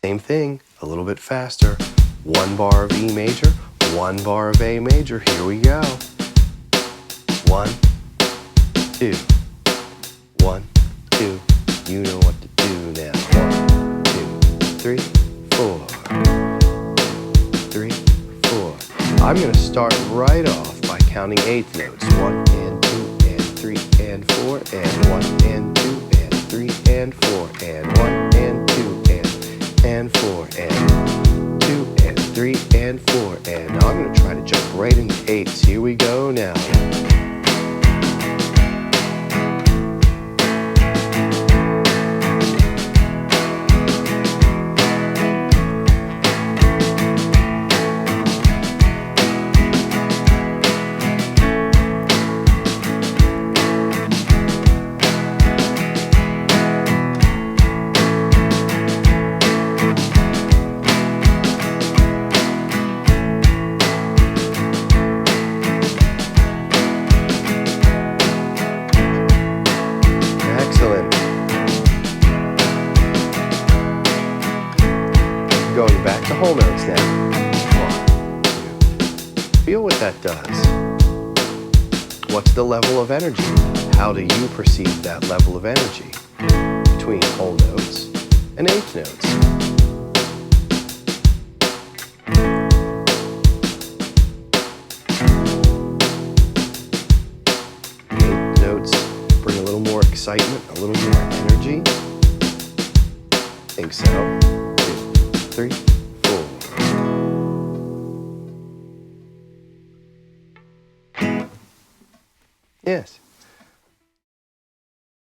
Same thing, a little bit faster. 1 bar of E major, 1 bar of A major. Here we go. 1, 2, 1, 2. You know what to do now. 1, 2, 3, 4. 3, 4. I'm going to start right off by counting eighth notes. 1 and 2 and 3 and 4 and 1 and 2 and 3 and 4 and 1 and 2 and 4 and 2 and 3 and 4. And now I'm going to try to jump right into eighths. Here we go now. Excellent. Going back to whole notes now. 1, 2. Feel what that does. What's the level of energy? How do you perceive that level of energy between whole notes and eighth notes? Eighth notes bring a little more excitement, a little more energy. Think so. 2, 3, 4. Yes.